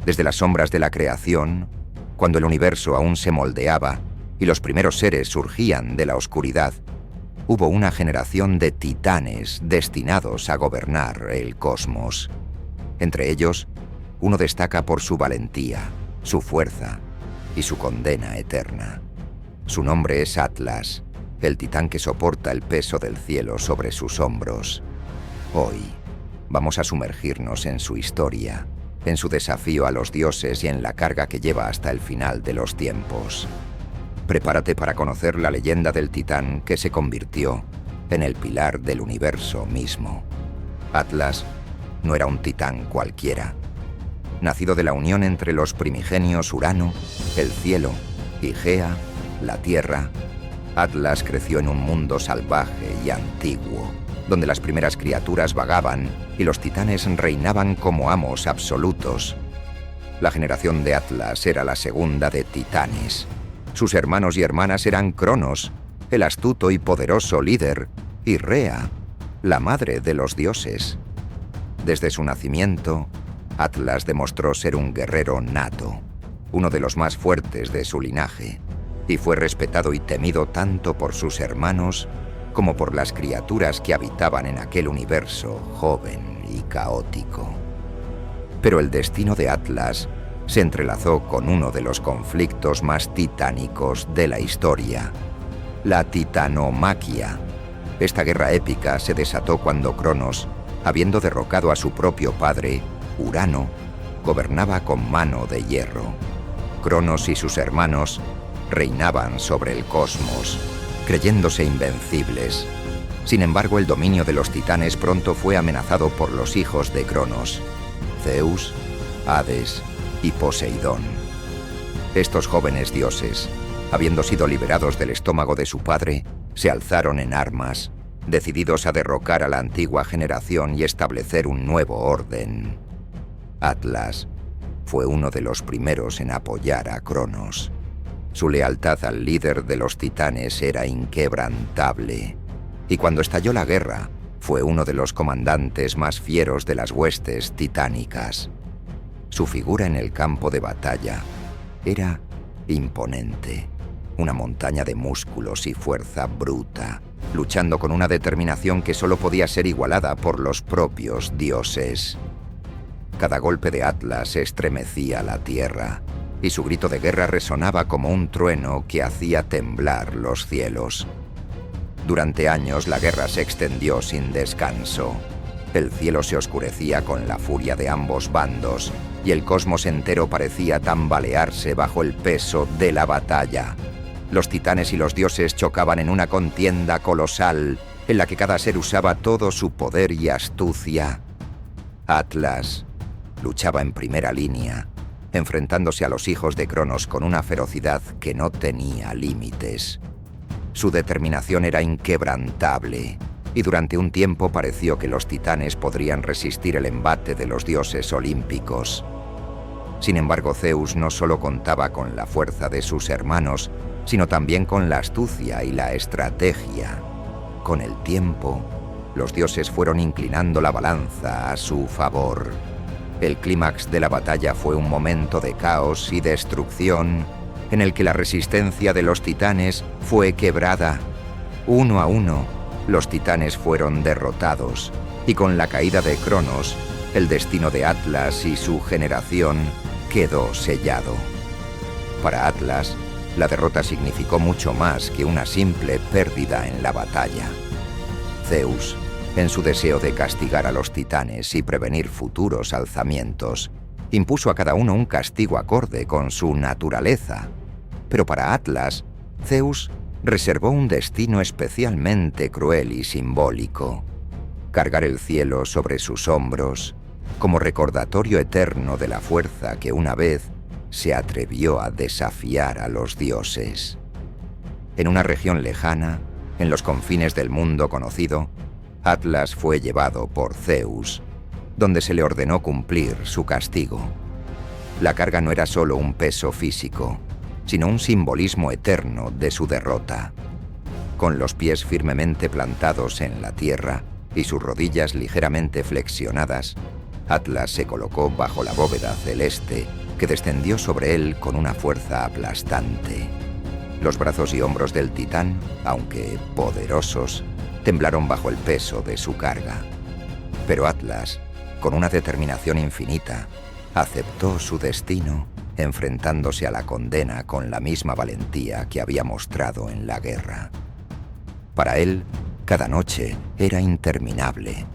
Desde las sombras de la creación, cuando el universo aún se moldeaba y los primeros seres surgían de la oscuridad, hubo una generación de titanes destinados a gobernar el cosmos. Entre ellos, uno destaca por su valentía, su fuerza y su condena eterna. Su nombre es Atlas, el titán que soporta el peso del cielo sobre sus hombros. Hoy vamos a sumergirnos en su historia, en su desafío a los dioses y en la carga que lleva hasta el final de los tiempos. Prepárate para conocer la leyenda del titán que se convirtió en el pilar del universo mismo. Atlas no era un titán cualquiera. Nacido de la unión entre los primigenios Urano, el cielo, y Gea, la tierra, Atlas creció en un mundo salvaje y antiguo, donde las primeras criaturas vagaban y los titanes reinaban como amos absolutos. La generación de Atlas era la segunda de titanes. Sus hermanos y hermanas eran Cronos, el astuto y poderoso líder, y Rea, la madre de los dioses. Desde su nacimiento, Atlas demostró ser un guerrero nato, uno de los más fuertes de su linaje, y fue respetado y temido tanto por sus hermanos como por las criaturas que habitaban en aquel universo joven y caótico. Pero el destino de Atlas se entrelazó con uno de los conflictos más titánicos de la historia, la titanomaquia. Esta guerra épica se desató cuando Cronos, habiendo derrocado a su propio padre, Urano, gobernaba con mano de hierro. Cronos y sus hermanos reinaban sobre el cosmos, creyéndose invencibles. Sin embargo, el dominio de los titanes pronto fue amenazado por los hijos de Cronos, Zeus, Hades y Poseidón. Estos jóvenes dioses, habiendo sido liberados del estómago de su padre, se alzaron en armas, decididos a derrocar a la antigua generación y establecer un nuevo orden. Atlas fue uno de los primeros en apoyar a Cronos. Su lealtad al líder de los titanes era inquebrantable, y cuando estalló la guerra, fue uno de los comandantes más fieros de las huestes titánicas. Su figura en el campo de batalla era imponente, una montaña de músculos y fuerza bruta, luchando con una determinación que solo podía ser igualada por los propios dioses. Cada golpe de Atlas estremecía la tierra, y su grito de guerra resonaba como un trueno que hacía temblar los cielos. Durante años la guerra se extendió sin descanso. El cielo se oscurecía con la furia de ambos bandos, y el cosmos entero parecía tambalearse bajo el peso de la batalla. Los titanes y los dioses chocaban en una contienda colosal, en la que cada ser usaba todo su poder y astucia. Atlas luchaba en primera línea, enfrentándose a los hijos de Cronos con una ferocidad que no tenía límites. Su determinación era inquebrantable, y durante un tiempo pareció que los titanes podrían resistir el embate de los dioses olímpicos. Sin embargo, Zeus no solo contaba con la fuerza de sus hermanos, sino también con la astucia y la estrategia. Con el tiempo, los dioses fueron inclinando la balanza a su favor. El clímax de la batalla fue un momento de caos y destrucción en el que la resistencia de los titanes fue quebrada. Uno a uno, los titanes fueron derrotados, y con la caída de Cronos, el destino de Atlas y su generación quedó sellado. Para Atlas, la derrota significó mucho más que una simple pérdida en la batalla. Zeus, en su deseo de castigar a los titanes y prevenir futuros alzamientos, impuso a cada uno un castigo acorde con su naturaleza. Pero para Atlas, Zeus reservó un destino especialmente cruel y simbólico: cargar el cielo sobre sus hombros, como recordatorio eterno de la fuerza que una vez se atrevió a desafiar a los dioses. En una región lejana, en los confines del mundo conocido, Atlas fue llevado por Zeus, donde se le ordenó cumplir su castigo. La carga no era solo un peso físico, sino un simbolismo eterno de su derrota. Con los pies firmemente plantados en la tierra y sus rodillas ligeramente flexionadas, Atlas se colocó bajo la bóveda celeste, que descendió sobre él con una fuerza aplastante. Los brazos y hombros del titán, aunque poderosos, temblaron bajo el peso de su carga. Pero Atlas, con una determinación infinita, aceptó su destino, enfrentándose a la condena con la misma valentía que había mostrado en la guerra. Para él, cada noche era interminable.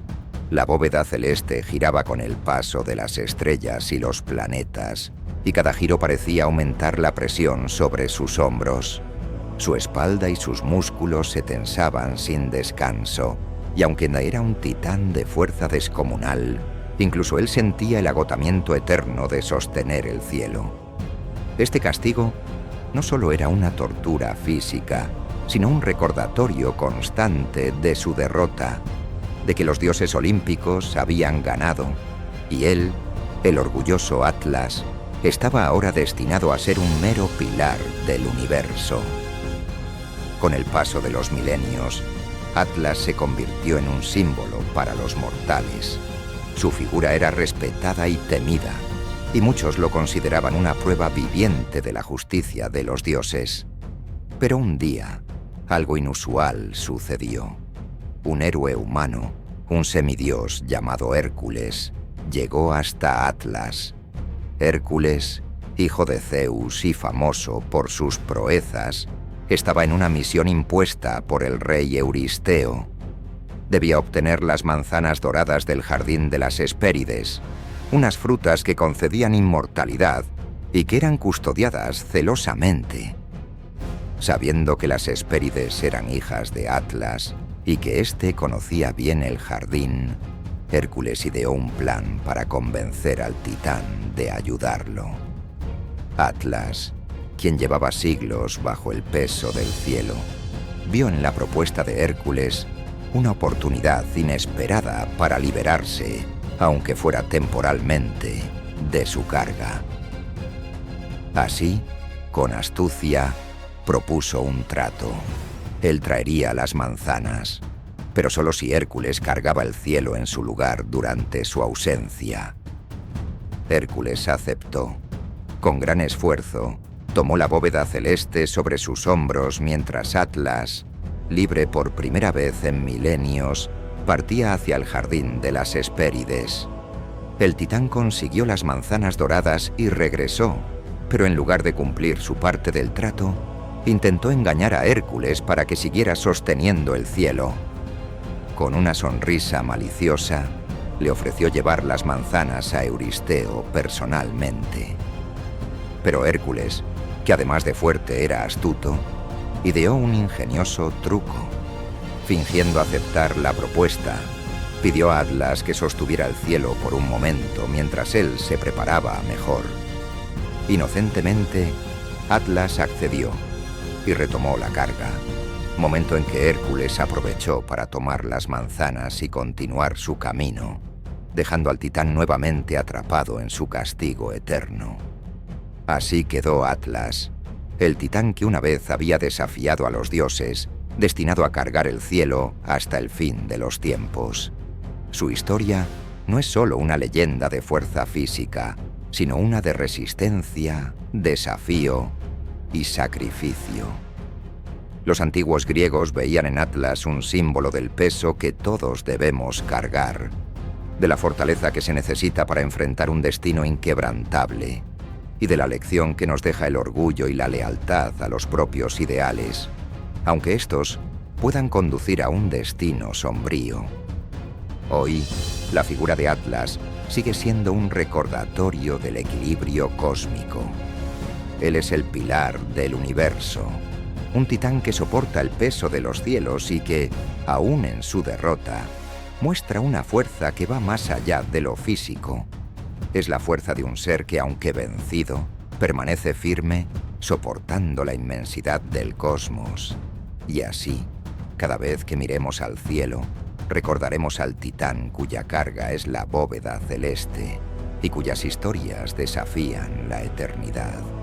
La bóveda celeste giraba con el paso de las estrellas y los planetas, y cada giro parecía aumentar la presión sobre sus hombros. Su espalda y sus músculos se tensaban sin descanso, y aunque era un titán de fuerza descomunal, incluso él sentía el agotamiento eterno de sostener el cielo. Este castigo no solo era una tortura física, sino un recordatorio constante de su derrota, de que los dioses olímpicos habían ganado, y él, el orgulloso Atlas, estaba ahora destinado a ser un mero pilar del universo. Con el paso de los milenios, Atlas se convirtió en un símbolo para los mortales. Su figura era respetada y temida, y muchos lo consideraban una prueba viviente de la justicia de los dioses. Pero un día, algo inusual sucedió. Un héroe humano, un semidios llamado Hércules, llegó hasta Atlas. Hércules, hijo de Zeus y famoso por sus proezas, estaba en una misión impuesta por el rey Euristeo. Debía obtener las manzanas doradas del jardín de las Hespérides, unas frutas que concedían inmortalidad y que eran custodiadas celosamente. Sabiendo que las Hespérides eran hijas de Atlas y que éste conocía bien el jardín, Hércules ideó un plan para convencer al titán de ayudarlo. Atlas, quien llevaba siglos bajo el peso del cielo, vio en la propuesta de Hércules una oportunidad inesperada para liberarse, aunque fuera temporalmente, de su carga. Así, con astucia, propuso un trato. Él traería las manzanas, pero solo si Hércules cargaba el cielo en su lugar durante su ausencia. Hércules aceptó. Con gran esfuerzo, tomó la bóveda celeste sobre sus hombros mientras Atlas, libre por primera vez en milenios, partía hacia el jardín de las Hespérides. El titán consiguió las manzanas doradas y regresó, pero en lugar de cumplir su parte del trato, intentó engañar a Hércules para que siguiera sosteniendo el cielo. Con una sonrisa maliciosa, le ofreció llevar las manzanas a Euristeo personalmente. Pero Hércules, que además de fuerte era astuto, ideó un ingenioso truco. Fingiendo aceptar la propuesta, pidió a Atlas que sostuviera el cielo por un momento mientras él se preparaba mejor. Inocentemente, Atlas accedió y retomó la carga, momento en que Hércules aprovechó para tomar las manzanas y continuar su camino, dejando al titán nuevamente atrapado en su castigo eterno. Así quedó Atlas, el titán que una vez había desafiado a los dioses, destinado a cargar el cielo hasta el fin de los tiempos. Su historia no es solo una leyenda de fuerza física, sino una de resistencia, desafío y sacrificio. Los antiguos griegos veían en Atlas un símbolo del peso que todos debemos cargar, de la fortaleza que se necesita para enfrentar un destino inquebrantable, y de la lección que nos deja el orgullo y la lealtad a los propios ideales, aunque estos puedan conducir a un destino sombrío. Hoy, la figura de Atlas sigue siendo un recordatorio del equilibrio cósmico. Él es el pilar del universo, un titán que soporta el peso de los cielos y que, aún en su derrota, muestra una fuerza que va más allá de lo físico. Es la fuerza de un ser que, aunque vencido, permanece firme, soportando la inmensidad del cosmos. Y así, cada vez que miremos al cielo, recordaremos al titán cuya carga es la bóveda celeste y cuyas historias desafían la eternidad.